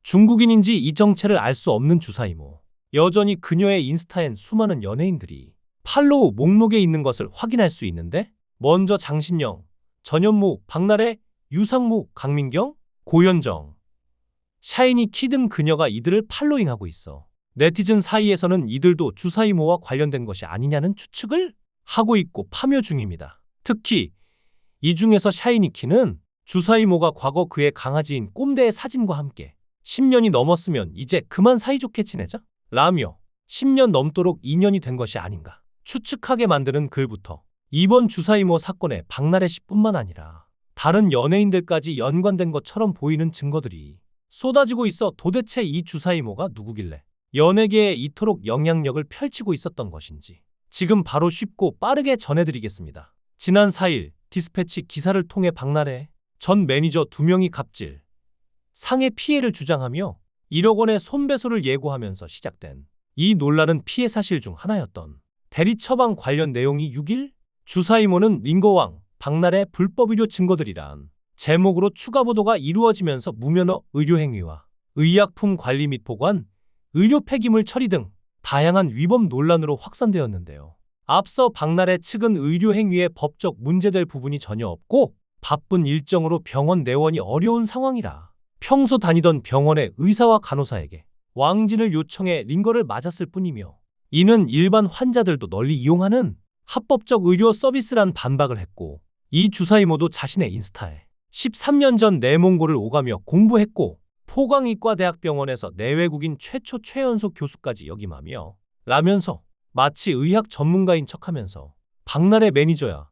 중국인인지 이 정체를 알 수 없는 주사이모. 여전히 그녀의 인스타엔 수많은 연예인들이 팔로우 목록에 있는 것을 확인할 수 있는데, 먼저 장신영, 전현무, 박나래, 유상무, 강민경, 고현정, 샤이니키 등 그녀가 이들을 팔로잉하고 있어. 네티즌 사이에서는 이들도 주사이모와 관련된 것이 아니냐는 추측을 하고 있고 파묘 중입니다. 특히 이 중에서 샤이니키는 주사이모가 과거 그의 강아지인 꼼대의 사진과 함께 10년이 넘었으면 이제 그만 사이좋게 지내자? 라며 10년 넘도록 인연이 된 것이 아닌가 추측하게 만드는 글부터 이번 주사이모 사건에 박나래 씨뿐만 아니라 다른 연예인들까지 연관된 것처럼 보이는 증거들이 쏟아지고 있어. 도대체 이 주사이모가 누구길래 연예계에 이토록 영향력을 펼치고 있었던 것인지 지금 바로 쉽고 빠르게 전해드리겠습니다. 지난 4일 디스패치 기사를 통해 박나래 전 매니저 2명이 갑질, 상해 피해를 주장하며 1억 원의 손배소를 예고하면서 시작된 이 논란은 피해 사실 중 하나였던 대리 처방 관련 내용이 6일 주사이모는 링거왕, 박나래 불법 의료 증거들이란 제목으로 추가 보도가 이루어지면서 무면허 의료행위와 의약품 관리 및 보관, 의료 폐기물 처리 등 다양한 위법 논란으로 확산되었는데요. 앞서 박나래 측은 의료행위에 법적 문제될 부분이 전혀 없고 바쁜 일정으로 병원 내원이 어려운 상황이라 평소 다니던 병원의 의사와 간호사에게 왕진을 요청해 링거를 맞았을 뿐이며, 이는 일반 환자들도 널리 이용하는 합법적 의료 서비스란 반박을 했고, 이 주사이모도 자신의 인스타에 13년 전 내몽고를 오가며 공부했고 포강의과대학병원에서 내외국인 최초 최연소 교수까지 역임하며 라면서 마치 의학 전문가인 척하면서 박나래 매니저야,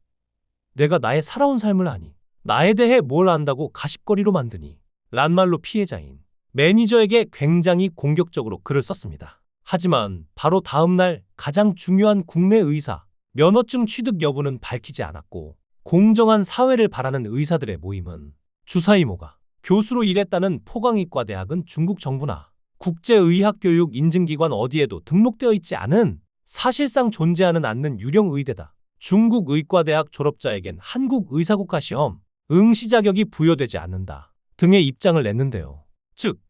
내가 나의 살아온 삶을 아니 나에 대해 뭘 안다고 가십거리로 만드니 란 말로 피해자인 매니저에게 굉장히 공격적으로 글을 썼습니다. 하지만 바로 다음 날 가장 중요한 국내 의사 면허증 취득 여부는 밝히지 않았고, 공정한 사회를 바라는 의사들의 모임은 주사이모가 교수로 일했다는 포강의과대학은 중국 정부나 국제의학교육 인증기관 어디에도 등록되어 있지 않은 사실상 존재하는 않는 유령 의대다. 중국 의과대학 졸업자에겐 한국 의사국가 시험 응시 자격이 부여되지 않는다 등의 입장을 냈는데요. 즉,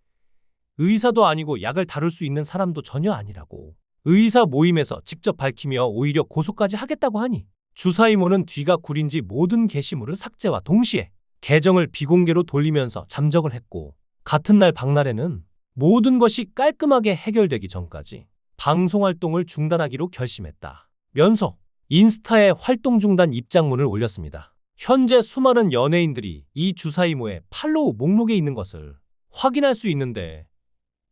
의사도 아니고 약을 다룰 수 있는 사람도 전혀 아니라고 의사 모임에서 직접 밝히며 오히려 고소까지 하겠다고 하니, 주사이모는 뒤가 구린지 모든 게시물을 삭제와 동시에 계정을 비공개로 돌리면서 잠적을 했고, 같은 날 박나래는 모든 것이 깔끔하게 해결되기 전까지 방송활동을 중단하기로 결심했다 면서 인스타에 활동 중단 입장문을 올렸습니다. 현재 수많은 연예인들이 이 주사이모의 팔로우 목록에 있는 것을 확인할 수 있는데,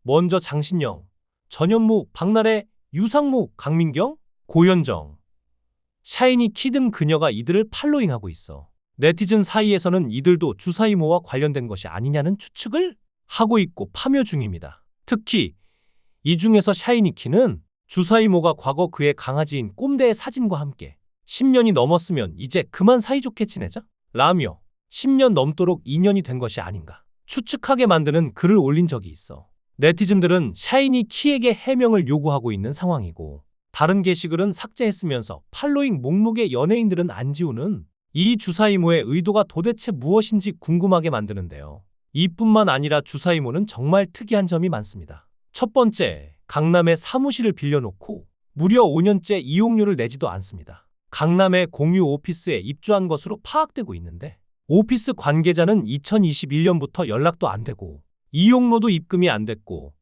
먼저 장신영, 전현무, 박나래, 유상무, 강민경, 고현정, 샤이니키 등 그녀가 이들을 팔로잉하고 있어. 네티즌 사이에서는 이들도 주사이모와 관련된 것이 아니냐는 추측을 하고 있고 파묘 중입니다. 특히 이 중에서 샤이니키는 주사이모가 과거 그의 강아지인 꼼대의 사진과 함께 10년이 넘었으면 이제 그만 사이좋게 지내자? 라며 10년 넘도록 인연이 된 것이 아닌가 추측하게 만드는 글을 올린 적이 있어. 네티즌들은 샤이니키에게 해명을 요구하고 있는 상황이고, 다른 게시글은 삭제했으면서 팔로잉 목록의 연예인들은 안 지우는 이 주사이모의 의도가 도대체 무엇인지 궁금하게 만드는데요. 이뿐만 아니라 주사이모는 정말 특이한 점이 많습니다. 첫 번째, 강남에 사무실을 빌려놓고 무려 5년째 이용료를 내지도 않습니다. 강남의 공유 오피스에 입주한 것으로 파악되고 있는데, 오피스 관계자는 2021년부터 연락도 안 되고 이용료도 입금이 안 됐고,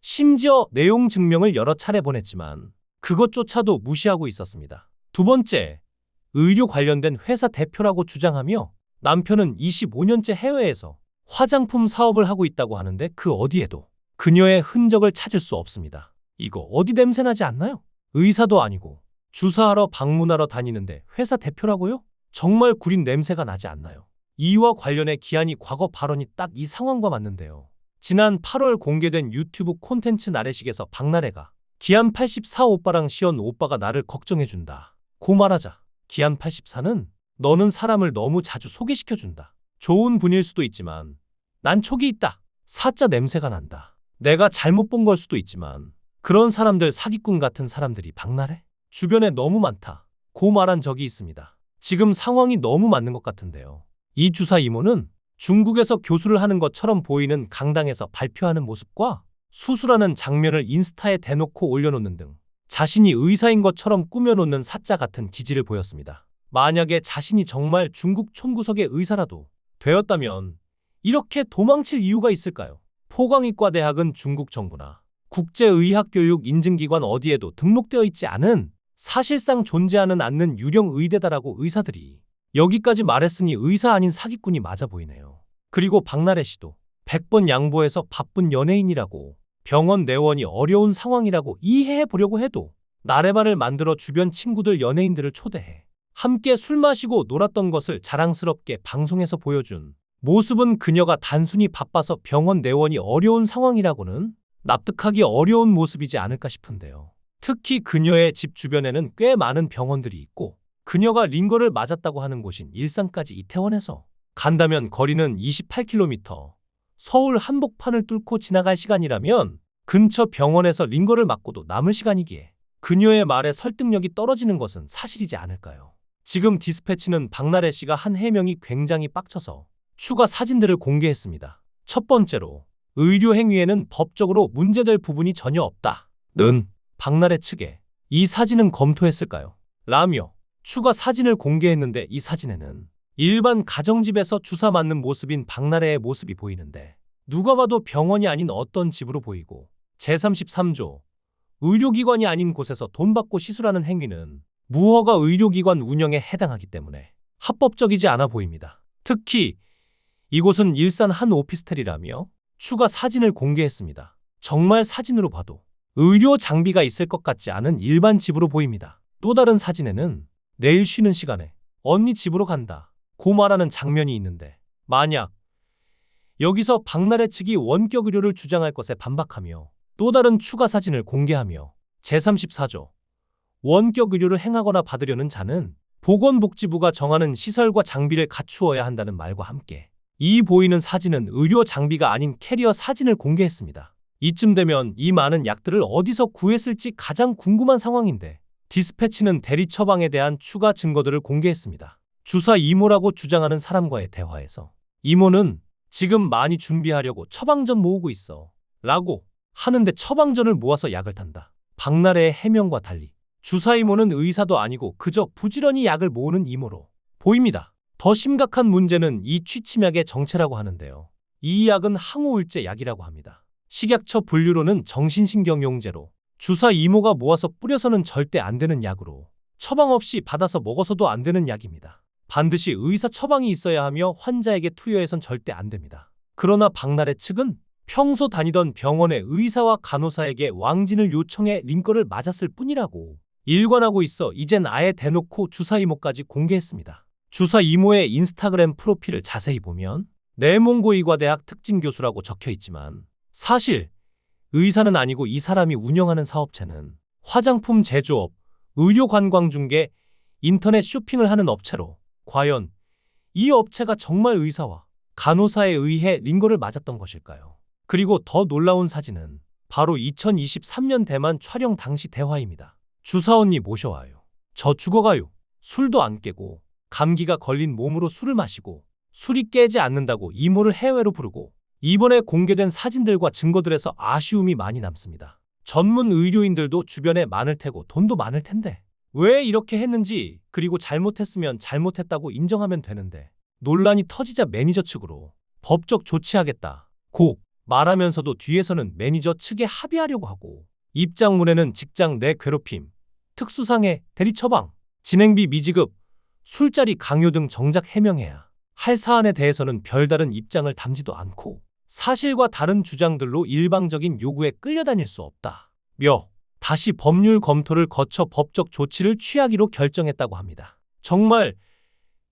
심지어 내용 증명을 여러 차례 보냈지만 그것조차도 무시하고 있었습니다. 두 번째, 의료 관련된 회사 대표라고 주장하며 남편은 25년째 해외에서 화장품 사업을 하고 있다고 하는데 그 어디에도 그녀의 흔적을 찾을 수 없습니다. 이거 어디 냄새나지 않나요? 의사도 아니고 주사하러 방문하러 다니는데 회사 대표라고요? 정말 구린 냄새가 나지 않나요? 이와 관련해 기한이 과거 발언이 딱 이 상황과 맞는데요. 지난 8월 공개된 유튜브 콘텐츠 나래식에서 박나래가 기안 84 오빠랑 시연 오빠가 나를 걱정해준다 고 말하자, 기안 84는 너는 사람을 너무 자주 소개시켜준다. 좋은 분일 수도 있지만 난 촉이 있다. 사자 냄새가 난다. 내가 잘못 본 걸 수도 있지만 그런 사람들 사기꾼 같은 사람들이 박나래? 주변에 너무 많다 고 말한 적이 있습니다. 지금 상황이 너무 맞는 것 같은데요. 이 주사 이모는 중국에서 교수를 하는 것처럼 보이는 강당에서 발표하는 모습과 수술하는 장면을 인스타에 대놓고 올려놓는 등 자신이 의사인 것처럼 꾸며놓는 사자 같은 기질을 보였습니다. 만약에 자신이 정말 중국 촌구석의 의사라도 되었다면 이렇게 도망칠 이유가 있을까요? 포광의과대학은 중국 정부나 국제의학교육 인증기관 어디에도 등록되어 있지 않은 사실상 존재하는 않는 유령 의대다라고 의사들이 여기까지 말했으니 의사 아닌 사기꾼이 맞아 보이네요. 그리고 박나래 씨도 100번 양보해서 바쁜 연예인이라고 병원 내원이 어려운 상황이라고 이해해 보려고 해도 나래바를 만들어 주변 친구들 연예인들을 초대해 함께 술 마시고 놀았던 것을 자랑스럽게 방송에서 보여준 모습은 그녀가 단순히 바빠서 병원 내원이 어려운 상황이라고는 납득하기 어려운 모습이지 않을까 싶은데요. 특히 그녀의 집 주변에는 꽤 많은 병원들이 있고 그녀가 링거를 맞았다고 하는 곳인 일산까지 이태원에서 간다면 거리는 28km, 서울 한복판을 뚫고 지나갈 시간이라면 근처 병원에서 링거를 맞고도 남을 시간이기에 그녀의 말에 설득력이 떨어지는 것은 사실이지 않을까요? 지금 디스패치는 박나래 씨가 한 해명이 굉장히 빡쳐서 추가 사진들을 공개했습니다. 첫 번째로 의료 행위에는 법적으로 문제될 부분이 전혀 없다는 박나래 측에 이 사진은 검토했을까요? 라며 추가 사진을 공개했는데 이 사진에는 일반 가정집에서 주사 맞는 모습인 박나래의 모습이 보이는데 누가 봐도 병원이 아닌 어떤 집으로 보이고 제33조 의료기관이 아닌 곳에서 돈 받고 시술하는 행위는 무허가 의료기관 운영에 해당하기 때문에 합법적이지 않아 보입니다. 특히 이곳은 일산 한 오피스텔이라며 추가 사진을 공개했습니다. 정말 사진으로 봐도 의료 장비가 있을 것 같지 않은 일반 집으로 보입니다. 또 다른 사진에는 내일 쉬는 시간에 언니 집으로 간다 고 말하는 장면이 있는데 만약 여기서 박나래 측이 원격 의료를 주장할 것에 반박하며 또 다른 추가 사진을 공개하며 제34조 원격 의료를 행하거나 받으려는 자는 보건복지부가 정하는 시설과 장비를 갖추어야 한다는 말과 함께 이 보이는 사진은 의료 장비가 아닌 캐리어 사진을 공개했습니다. 이쯤 되면 이 많은 약들을 어디서 구했을지 가장 궁금한 상황인데 디스패치는 대리 처방에 대한 추가 증거들을 공개했습니다. 주사 이모라고 주장하는 사람과의 대화에서 이모는 지금 많이 준비하려고 처방전 모으고 있어 라고 하는데 처방전을 모아서 약을 탄다. 박나래의 해명과 달리 주사 이모는 의사도 아니고 그저 부지런히 약을 모으는 이모로 보입니다. 더 심각한 문제는 이 취침약의 정체라고 하는데요. 이 약은 항우울제 약이라고 합니다. 식약처 분류로는 정신신경용제로 주사 이모가 모아서 뿌려서는 절대 안 되는 약으로 처방 없이 받아서 먹어서도 안 되는 약입니다. 반드시 의사 처방이 있어야 하며 환자에게 투여해선 절대 안 됩니다. 그러나 박나래 측은 평소 다니던 병원의 의사와 간호사에게 왕진을 요청해 링거를 맞았을 뿐이라고 일관하고 있어 이젠 아예 대놓고 주사 이모까지 공개했습니다. 주사 이모의 인스타그램 프로필을 자세히 보면 내몽고의과대학 특진 교수라고 적혀 있지만 사실 의사는 아니고 이 사람이 운영하는 사업체는 화장품 제조업, 의료관광중개, 인터넷 쇼핑을 하는 업체로 과연 이 업체가 정말 의사와 간호사에 의해 링거를 맞았던 것일까요? 그리고 더 놀라운 사진은 바로 2023년 대만 촬영 당시 대화입니다. 주사 언니 모셔와요. 저 죽어가요. 술도 안 깨고 감기가 걸린 몸으로 술을 마시고 술이 깨지 않는다고 이모를 해외로 부르고 이번에 공개된 사진들과 증거들에서 아쉬움이 많이 남습니다. 전문 의료인들도 주변에 많을 테고 돈도 많을 텐데 왜 이렇게 했는지 그리고 잘못했으면 잘못했다고 인정하면 되는데 논란이 터지자 매니저 측으로 법적 조치하겠다고 말하면서도 뒤에서는 매니저 측에 합의하려고 하고 입장문에는 직장 내 괴롭힘, 특수상해, 대리 처방, 진행비 미지급, 술자리 강요 등 정작 해명해야 할 사안에 대해서는 별다른 입장을 담지도 않고 사실과 다른 주장들로 일방적인 요구에 끌려다닐 수 없다며 다시 법률 검토를 거쳐 법적 조치를 취하기로 결정했다고 합니다. 정말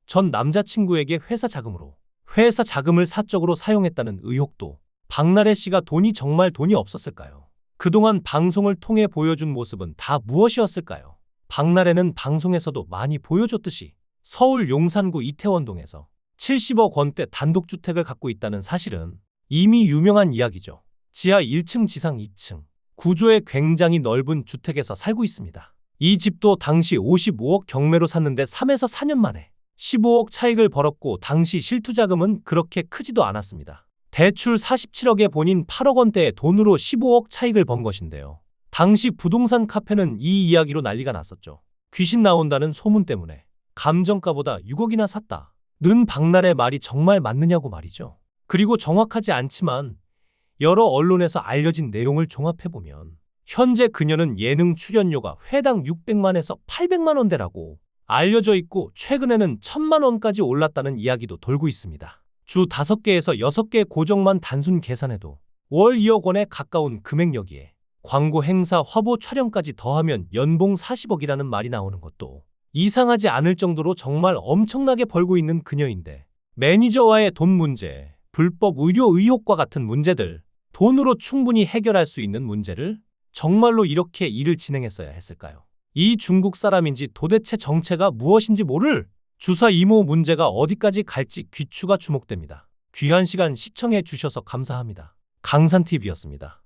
전 남자친구에게 회사 자금을 사적으로 사용했다는 의혹도 박나래 씨가 정말 돈이 없었을까요? 그동안 방송을 통해 보여준 모습은 다 무엇이었을까요? 박나래는 방송에서도 많이 보여줬듯이 서울 용산구 이태원동에서 70억 원대 단독주택을 갖고 있다는 사실은 이미 유명한 이야기죠. 지하 1층, 지상 2층, 구조의 굉장히 넓은 주택에서 살고 있습니다. 이 집도 당시 55억 경매로 샀는데 3에서 4년 만에 15억 차익을 벌었고 당시 실투자금은 그렇게 크지도 않았습니다. 대출 47억에 본인 8억 원대의 돈으로 15억 차익을 번 것인데요. 당시 부동산 카페는 이 이야기로 난리가 났었죠. 귀신 나온다는 소문 때문에 감정가보다 6억이나 샀다. 는 박나래 말이 정말 맞느냐고 말이죠. 그리고 정확하지 않지만 여러 언론에서 알려진 내용을 종합해보면 현재 그녀는 예능 출연료가 회당 600만에서 800만 원대라고 알려져 있고 최근에는 1000만 원까지 올랐다는 이야기도 돌고 있습니다. 주 5개에서 6개 고정만 단순 계산해도 월 2억 원에 가까운 금액여기에 광고 행사 화보 촬영까지 더하면 연봉 40억이라는 말이 나오는 것도 이상하지 않을 정도로 정말 엄청나게 벌고 있는 그녀인데 매니저와의 돈 문제, 불법 의료 의혹과 같은 문제들, 돈으로 충분히 해결할 수 있는 문제를 정말로 이렇게 일을 진행했어야 했을까요? 이 중국 사람인지 도대체 정체가 무엇인지 모를 주사 이모 문제가 어디까지 갈지 귀추가 주목됩니다. 귀한 시간 시청해 주셔서 감사합니다. 강산TV였습니다.